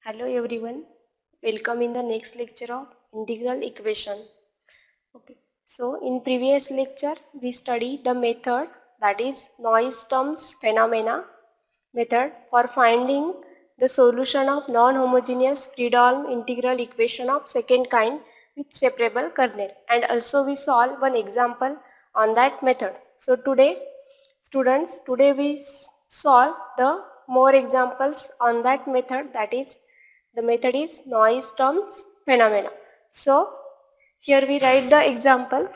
Hello everyone, welcome in the next lecture of integral equation. Okay, so in previous lecture we studied the method, that is noise terms phenomena method, for finding the solution of non-homogeneous Friedholm integral equation of second kind with separable kernel, and also we solve one example on that method. So today students, today we solve the more examples on that method, that is the method is noise terms phenomena. So here we write the example,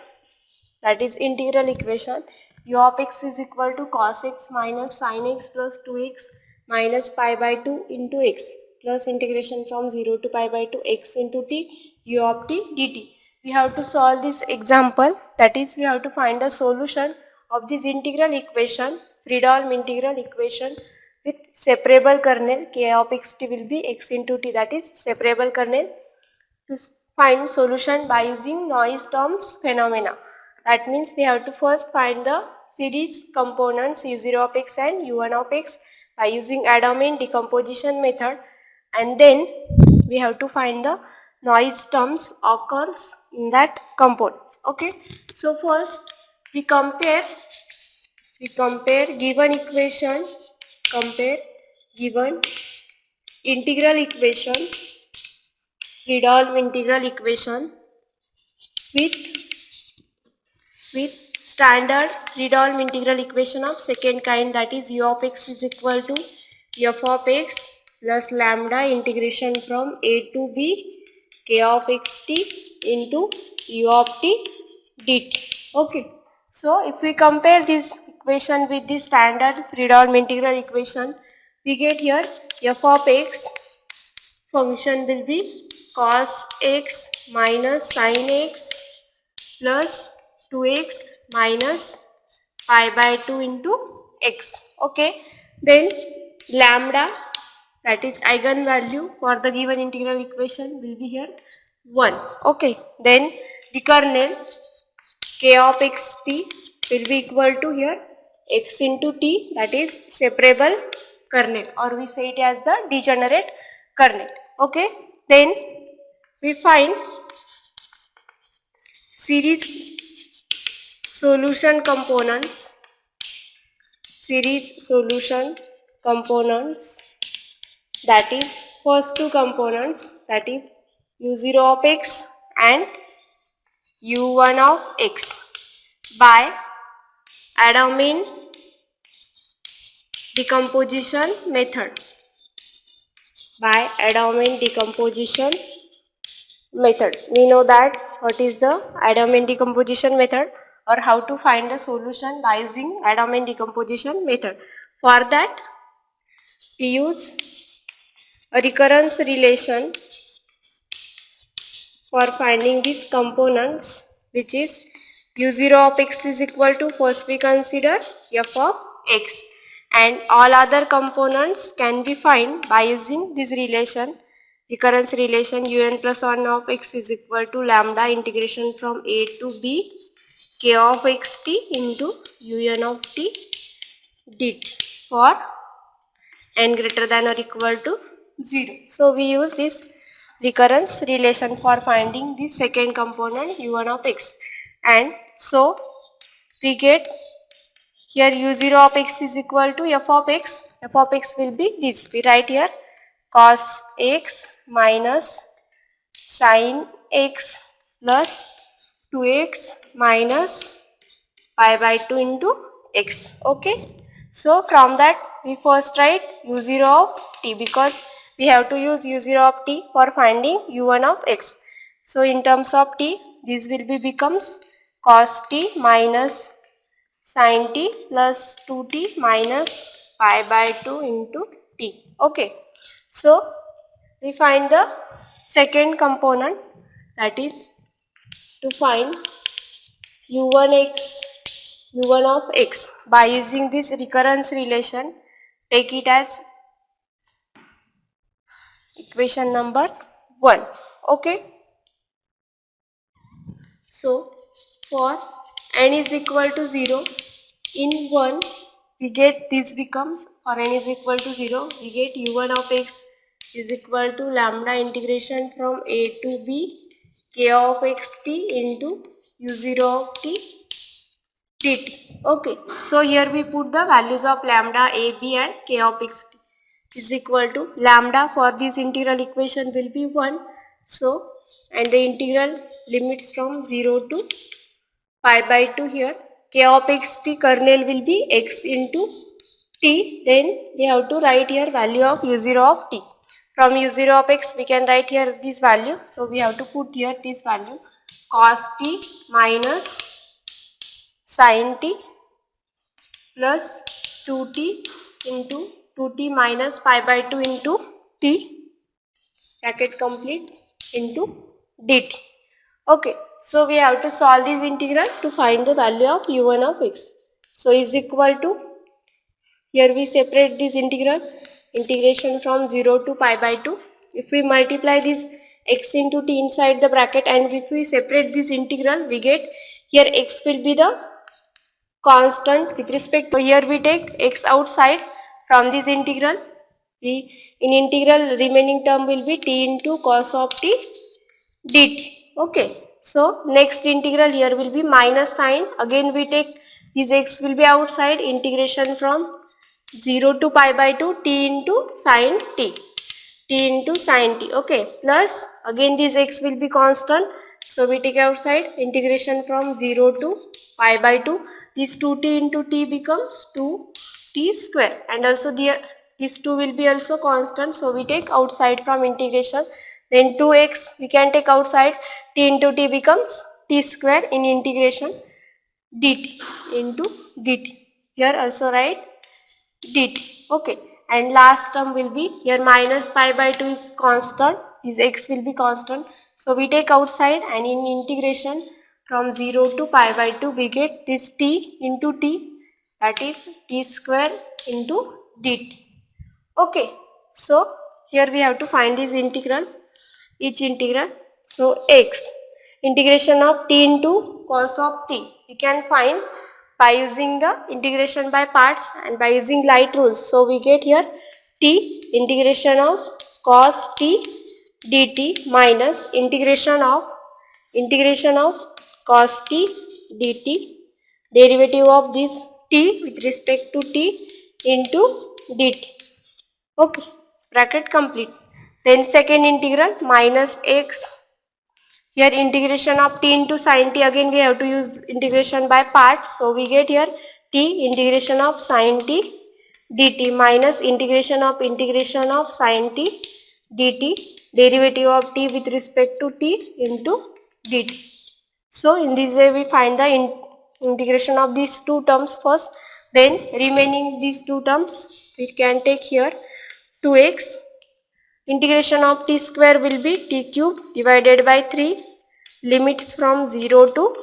that is integral equation u of x is equal to cos x minus sin x plus 2x minus pi by 2 into x plus integration from 0 to pi by 2 x into t u of t dt. We have to solve this example, that is we have to find a solution of this integral equation, Friedholm integral equation with separable kernel. K of x t will be x into t, that is separable kernel, to find solution by using noise terms phenomena. That means we have to first find the series components u0 of x and u1 of x by using Adam-in decomposition method, and then we have to find the noise terms occurs in that components. Okay, so first we compare given equation, compare given integral equation, Friedholm integral equation with standard Friedholm integral equation of second kind, that is u of x is equal to f of x plus lambda integration from a to b k of xt into u of t dt. Okay, so if we compare this equation with the standard Friedholm integral equation, we get here f of x function will be cos x minus sin x plus 2x minus pi by 2 into x. Okay, then lambda, that is eigenvalue for the given integral equation, will be here 1. Okay, then the kernel k of x t will be equal to here x into t, that is separable kernel, or we say it as the degenerate kernel. Okay, then we find series solution components, that is first two components, that is u0 of x and u1 of x, by Adam-in decomposition method. We know that what is the Adam-in decomposition method, or how to find the solution by using Adam-in decomposition method. For that we use a recurrence relation for finding these components, which is u0 of x is equal to, first we consider f of x, and all other components can be found by using this relation, recurrence relation. Un plus 1 of x is equal to lambda integration from a to b k of xt into un of t dt for n greater than or equal to 0. So we use this recurrence relation for finding the second component u1 of x, and so we get here u0 of x is equal to f of x. F of x will be this, we write here cos x minus sin x plus 2x minus pi by 2 into x. Okay, so from that we first write u0 of t, because we have to use u0 of t for finding u1 of x. So in terms of t, this will be becomes cos t minus sin t plus 2t minus pi by 2 into t. Okay, so we find the second component, that is to find u1 of x by using this recurrence relation. Take it as equation number 1. Okay, so for n is equal to 0, in 1 we get this becomes, for n is equal to 0 we get u1 of x is equal to lambda integration from a to b k of xt into u0 of t dt. Okay, so here we put the values of lambda, a, b and k of xt is equal to lambda for this integral equation will be 1. So, and the integral limits from 0 to pi by 2 here. K of xt kernel will be x into t. Then we have to write here value of u0 of t. From u0 of x we can write here this value. So we have to put here this value cos t minus sin t plus 2t into 2t minus pi by 2 into t bracket complete into dt. Okay, so we have to solve this integral to find the value of u1 of x. So is equal to, here we separate this integration from 0 to pi by 2. If we multiply this x into t inside the bracket and if we separate this integral, we get here x will be the constant with respect to, here we take x outside from this integral. In integral remaining term will be t into cos of t dt. Okay, so next integral here will be minus sign. Again we take this x will be outside, integration from 0 to pi by 2 t into sin t, t into sin t. Okay, plus again this x will be constant, so we take outside, integration from 0 to pi by 2. This 2t into t becomes 2t square, and also this 2 will be also constant, so we take outside from integration. Then 2x we can take outside, t into t becomes t square in integration dt into dt. Here also write dt. Okay, and last term will be here minus pi by 2 is constant, this x will be constant, so we take outside, and in integration from 0 to pi by 2 we get this t into t, that is t square into dt. Okay, so here we have to find this integral, each integral. So x, integration of t into cos of t we can find by using the integration by parts and by using light rules. So we get here t integration of cos t dt minus integration of cos t dt, derivative of this t with respect to t into dt. Okay, bracket complete. Then second integral minus x, here integration of t into sin t, again we have to use integration by parts. So we get here t integration of sin t dt minus integration of sin t dt, derivative of t with respect to t into dt. So in this way we find the integration of these two terms first, then remaining these two terms we can take here 2x, integration of t square will be t cube divided by 3, limits from 0 to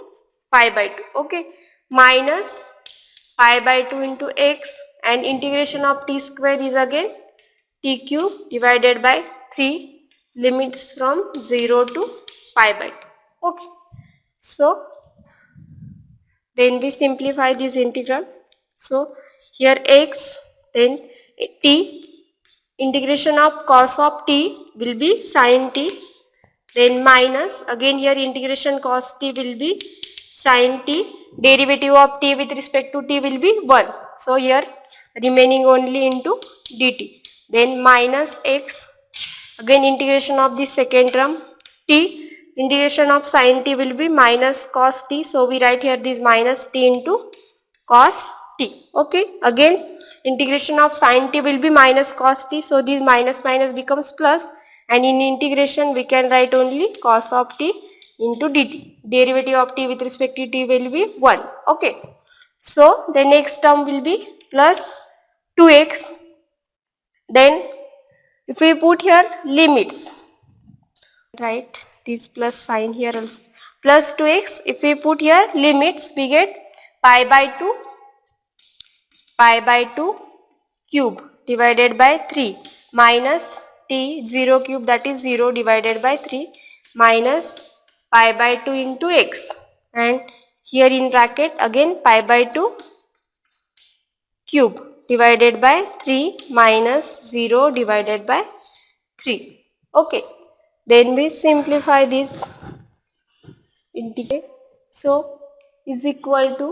pi by 2. Okay, minus pi by 2 into x, and integration of t square is again t cube divided by 3, limits from 0 to pi by 2. Okay, so then we simplify this integral. So here x, then t, integration of cos of t will be sin t, then minus again here integration cos t will be sin t, derivative of t with respect to t will be 1. So here remaining only into dt, then minus x, again integration of the second term t, integration of sin t will be minus cos t, so we write here this minus t into cos t. Okay, again integration of sin t will be minus cos t, so this minus minus becomes plus, and in integration we can write only cos of t into dt, derivative of t with respect to t will be 1. Okay, so the next term will be plus 2x, then if we put here limits, right, this plus sign here also, plus 2x, if we put here limits we get pi by 2 cube divided by 3 minus t 0 cube, that is 0 divided by 3, minus pi by 2 into x, and here in bracket again pi by 2 cube divided by 3 minus 0 divided by 3. Okay, then we simplify this integrate. So is equal to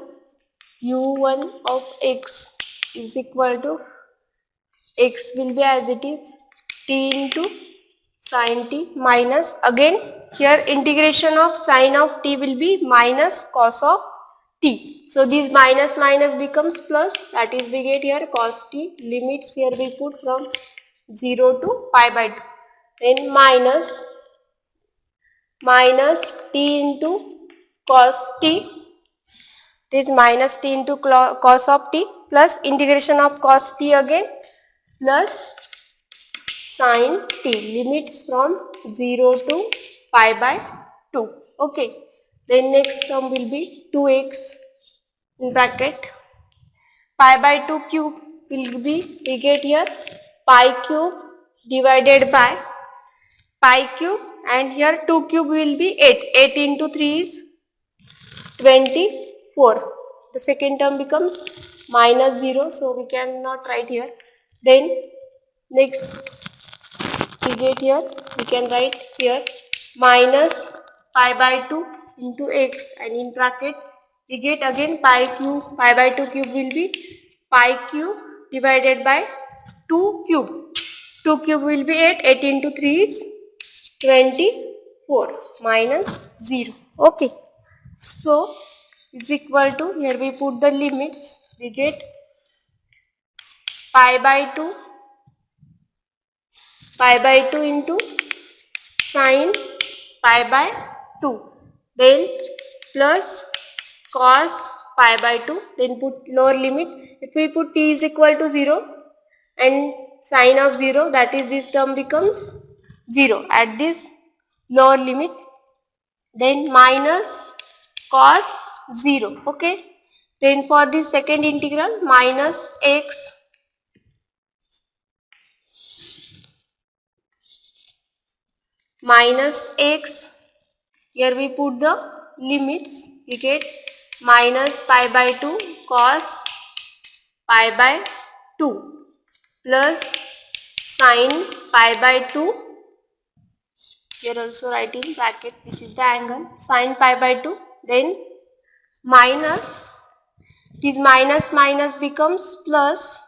u1 of x is equal to x will be as it is t into sin t minus, again here integration of sin of t will be minus cos of t. So this minus minus becomes plus, that is we get here cos t, limits here we put from 0 to pi by 2, then minus t into cos t, this minus t into cos of t plus integration of cos t again plus sin t, limits from 0 to pi by 2. Okay, then next term will be 2x in bracket pi by 2 cube will be, we get here pi cube divided by pi cube, and here 2 cube will be 8. 8 into 3 is 24. The second term becomes minus 0, so we cannot write here. Then next we get here, we can write here minus pi by 2 into x, and in bracket we get again pi cube, pi by 2 cube will be pi cube divided by 2 cube. 2 cube will be 8. 8 into 3 is 24 minus 0. Okay, so is equal to, here we put the limits, we get pi by 2 into sin pi by 2, then plus cos pi by 2, then put lower limit. If we put t is equal to 0 and sin of 0, that is this term becomes 0 at this lower limit, then minus cos 0. Okay, then for this second integral minus x minus x, here we put the limits, we get minus pi by 2 cos pi by 2 plus sin pi by 2, here also writing bracket which is the angle, sin pi by 2, then minus, this minus minus becomes plus,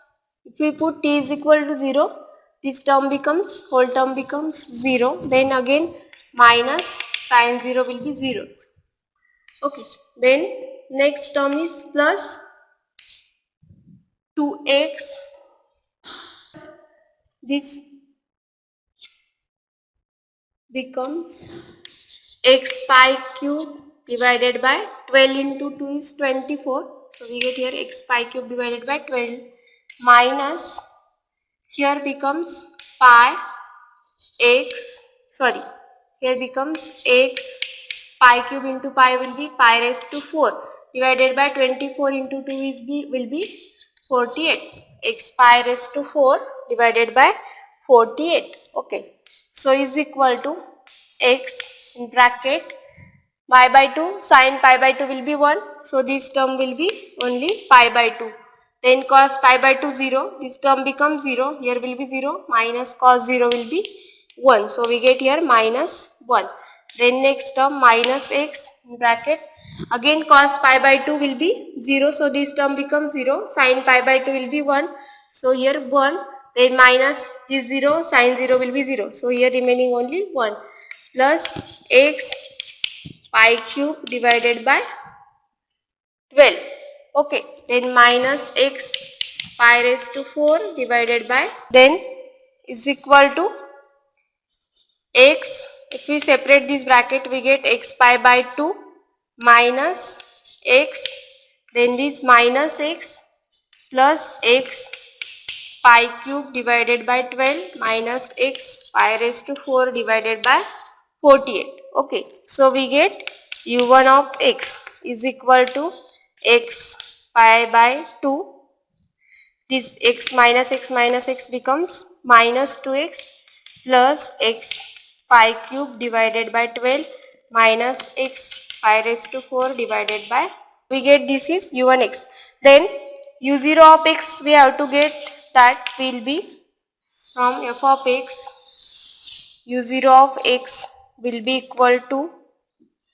if we put t is equal to 0, this term becomes, whole term becomes 0, then again minus sin 0 will be 0. Okay, then next term is plus 2x, this becomes x pi cube divided by 12 into 2 is 24. So we get here x pi cube divided by 12 minus, here becomes pi x, sorry, here becomes x pi cube into pi will be pi raised to 4 divided by 24 into 2 is will be 48. X pi raised to 4 divided by 48. Okay, so is equal to x in bracket pi by 2, sin pi by 2 will be 1, so this term will be only pi by 2. Then cos pi by 2 0, this term becomes 0, here will be 0, minus cos 0 will be 1, so we get here minus 1. Then next term minus x in bracket, again cos pi by 2 will be 0, so this term becomes 0, sin pi by 2 will be 1, so here 1, then minus this 0, sin 0 will be 0, so here remaining only 1, plus x pi cube divided by 12. Okay, then minus x pi raised to 4 divided by, then is equal to x, if we separate this bracket we get x pi by 2 minus x, then this minus x plus x pi cube divided by 12 minus x pi raised to 4 divided by 48. Okay, so we get u1 of x is equal to x pi by 2, this x minus x becomes minus 2x plus x pi cube divided by 12 minus x pi raised to 4 divided by, we get this is u1 x. Then u0 of x we have to get, that will be from f of x u0 of x will be equal to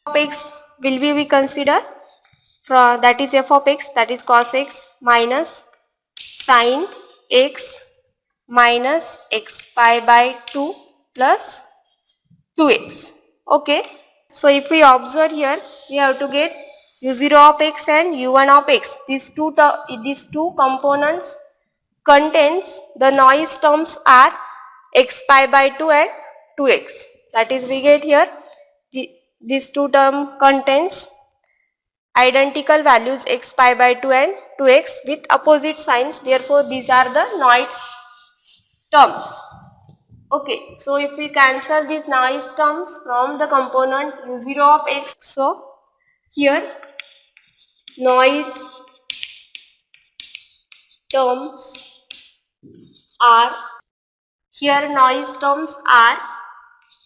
of x will be we consider that is f of x, that is cos x minus sin x minus x pi by 2 plus 2x. Okay. So if we observe here, we have to get u0 of x and u1 of x. These two components contains the noise terms are x pi by 2 and 2x. That is, we get here these two term contains identical values x pi by 2 and 2x with opposite signs. Therefore, these are the noise terms. Okay, so if we cancel these noise terms from the component u0 of x, so here noise terms are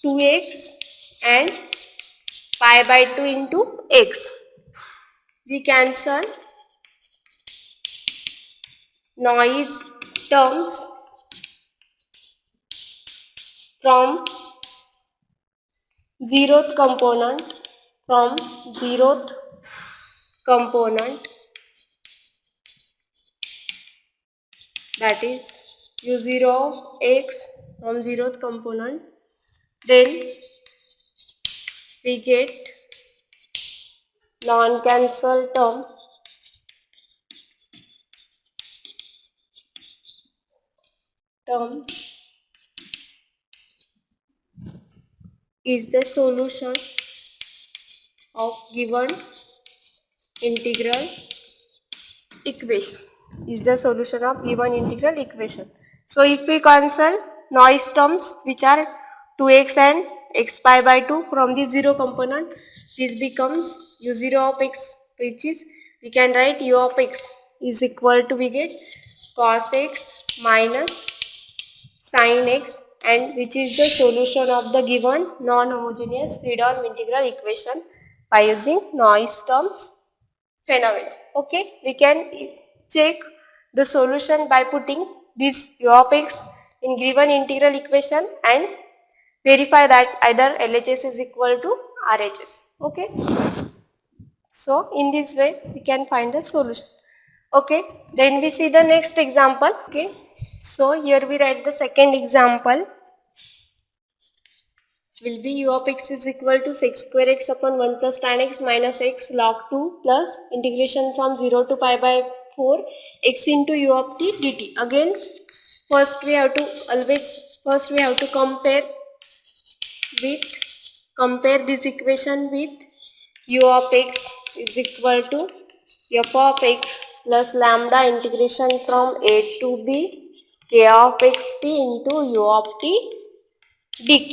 2x and pi by 2 into x. We cancel noise terms from zeroth component that is u0 of x from zeroth component, then we get non-cancel terms is the solution of given integral equation. So if we cancel noise terms which are 2x and x pi by 2 from the 0 component, this becomes u0 of x, which is we can write u of x is equal to, we get cos x minus sin x, and which is the solution of the given non-homogeneous Freedom integral equation by using noise terms phenomena. Okay, we can check the solution by putting this u of x in given integral equation and verify that either LHS is equal to RHS. Okay, so in this way we can find the solution. Okay, then we see the next example. Okay, so here we write the second example will be u of x is equal to sec square x upon 1 plus tan x minus x log 2 plus integration from 0 to pi by 4 x into u of t dt. Again, first we have to compare this equation with u of x is equal to f of x plus lambda integration from a to b k of x t into u of t dt.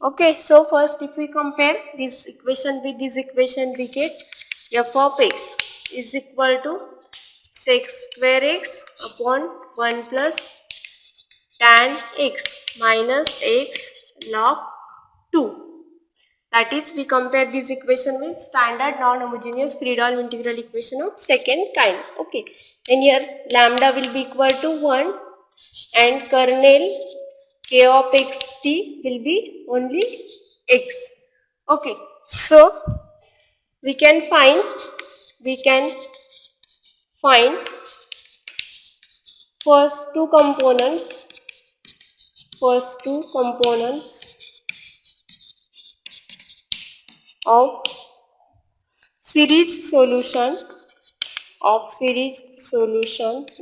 Okay, so first if we compare this equation with this equation, we get f of x is equal to sec square x upon 1 plus tan x minus x log 2. That is, we compare this equation with standard non-homogeneous Freedom integral equation of second kind. Okay, and here lambda will be equal to 1 and kernel k of x t will be only x. Okay, so we can find first two components of series solution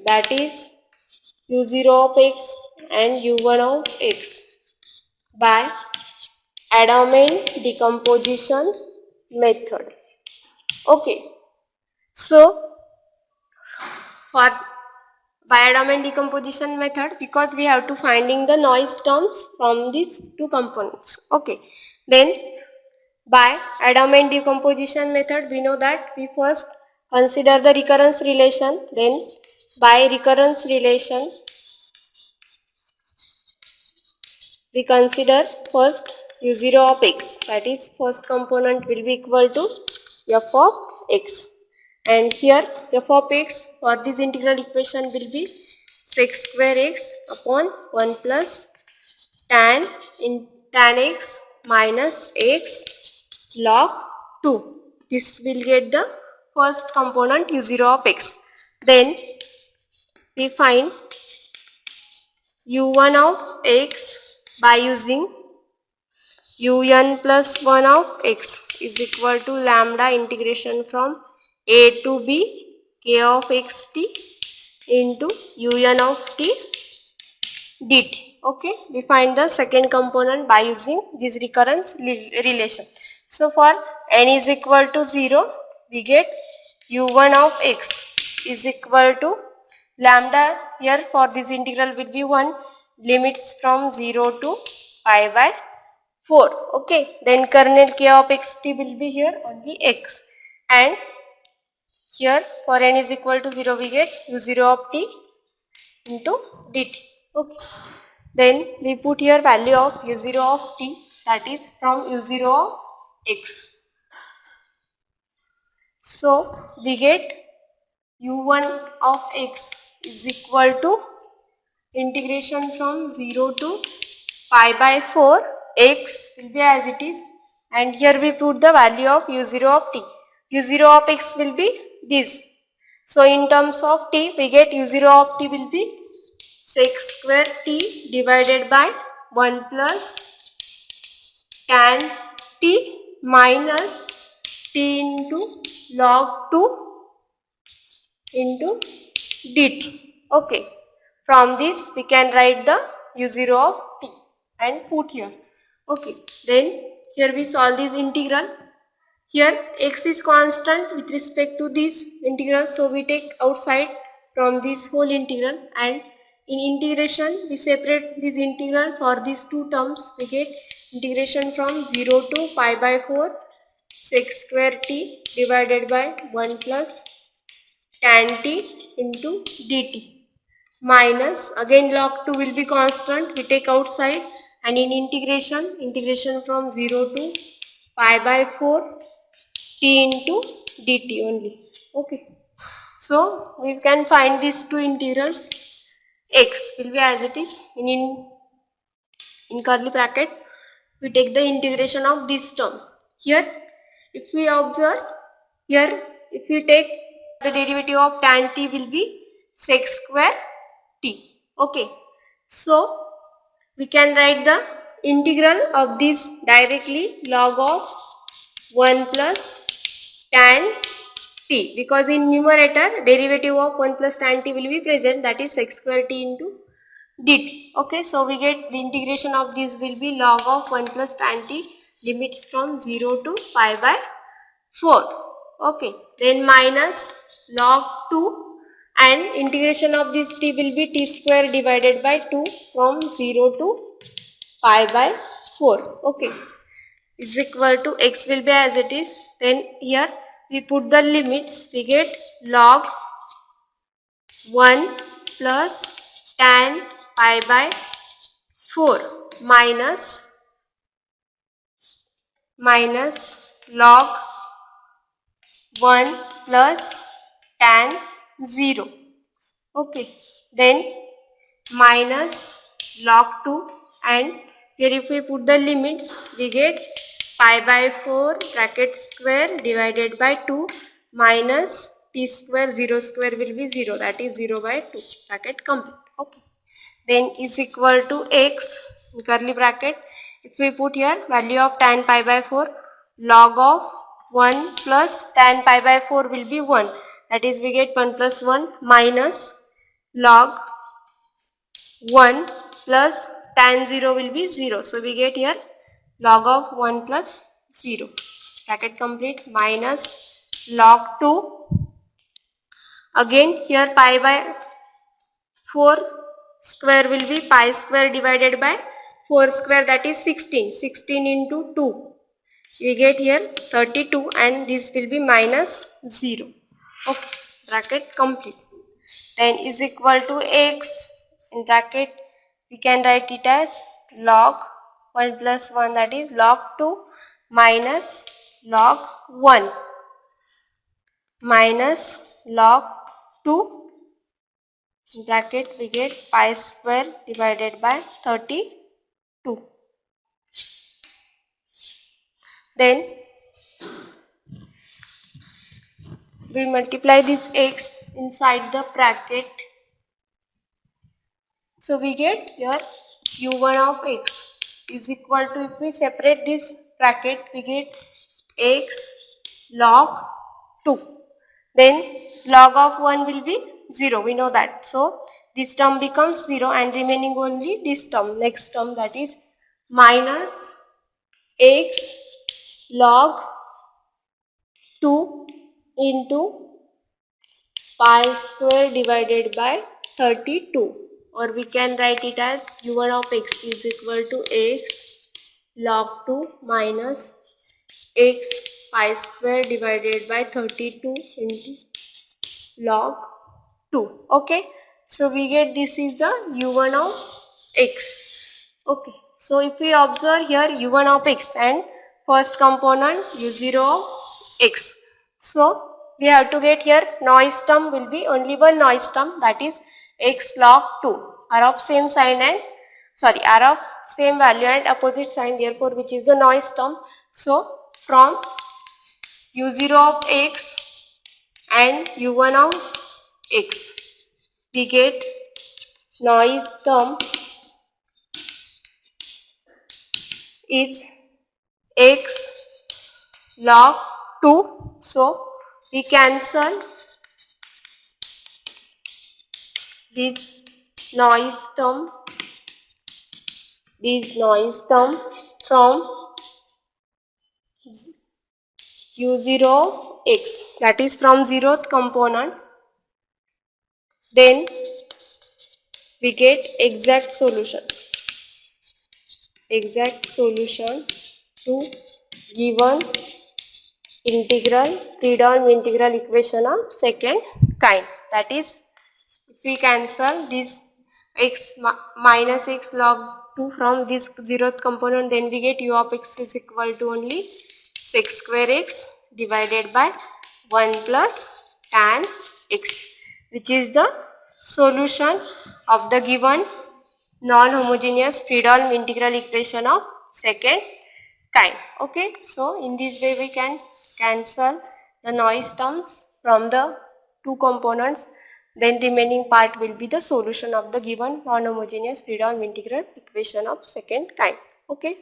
that is u0 of x and u1 of x by Adamant decomposition method. Okay, so for by Adamant decomposition method, because we have to finding the noise terms from these two components. Okay, then by Adamant decomposition method, we know that we first consider the recurrence relation, then by recurrence relation we consider first u0 of x, that is first component will be equal to f of x, and here f of x for this integral equation will be sec square x upon 1 plus tan tan x minus x log 2. This will get the first component u0 of x. Then we find u1 of x by using un plus 1 of x is equal to lambda integration from a to b k of x t into un of t dt. Okay, we find the second component by using this recurrence relation. So for n is equal to 0, we get u1 of x is equal to lambda. Here for this integral will be 1, limits from 0 to pi by 4. Okay, then kernel k of xt will be here only x, and here for n is equal to 0 we get u0 of t into dt. Okay, then we put here value of u0 of t, that is from u0 of x. So we get u1 of x is equal to integration from 0 to pi by 4, x will be as it is, and here we put the value of u0 of t. u0 of x will be this. So in terms of t, we get u0 of t will be sec square t divided by 1 plus tan t minus t into log 2 into dt. Okay, from this we can write the u0 of t and put here. Okay, then here we solve this integral. Here x is constant with respect to this integral, so we take outside from this whole integral, and in integration we separate this integral for these two terms. We get integration from 0 to pi by 4 sec square t divided by 1 plus tan t into dt minus, again log 2 will be constant, we take outside, and in integration from 0 to pi by 4 t into dt only. Okay, so we can find these two integrals. X will be as it is, in curly bracket we take the integration of this term. Here if we observe, here if we take the derivative of tan t will be sec square t. Okay, so we can write the integral of this directly, log of 1 plus tan t, because in numerator derivative of 1 plus tan t will be present, that is sec square t into dt. Okay, so we get the integration of this will be log of 1 plus tan t, limits from 0 to pi by 4. Okay, then minus log 2, and integration of this t will be t square divided by 2 from 0 to pi by 4. Okay, is equal to x will be as it is. Then here we put the limits, we get log 1 plus tan pi by 4 minus log 1 plus tan 0. Okay, then minus log 2, and here if we put the limits we get pi by 4 bracket square divided by 2 minus t square, 0 square will be 0, that is 0 by 2 bracket complete. Okay, then is equal to x in curly bracket. If we put here value of tan pi by 4, log of 1 plus tan pi by 4 will be 1, that is we get 1 plus 1 minus log 1 plus tan 0 will be 0, so we get here log of 1 plus 0 bracket complete minus log 2, again here pi by 4 square will be pi square divided by 4 square, that is 16 into 2 we get here 32, and this will be minus 0. Okay, bracket complete. Then is equal to x in bracket, we can write it as log 1 plus 1, that is log 2 minus log 1 minus log 2 in bracket we get pi square divided by 32. Then we multiply this x inside the bracket. So we get here u1 of x is equal to, if we separate this bracket, we get x log 2. Then log of 1 will be 0, we know that. So this term becomes 0 and remaining only this term, next term, that is minus x log 2 into pi square divided by 32, or we can write it as u1 of x is equal to x log 2 minus x pi square divided by 32 into log 2. Okay, so we get this is the u1 of x. Okay, so if we observe here u1 of x and first component u0 of x, so we have to get here noise term will be only one noise term, that is x log 2, are of same sign and are of same value and opposite sign, therefore which is the noise term. So from u0 of x and u1 of x we get noise term is x log 2. So we cancel this noise term from u0 x, that is from 0th component. Then we get exact solution to given integral, Freedom integral equation of second kind. That is, if we cancel this x minus x log 2 from this 0th component, then we get u of x is equal to only sec square x divided by 1 plus tan x, which is the solution of the given non-homogeneous Freedom integral equation of second kind. Okay, so in this way we can cancel the noise terms from the two components, then remaining part will be the solution of the given non-homogeneous Freedom integral equation of second kind. Okay.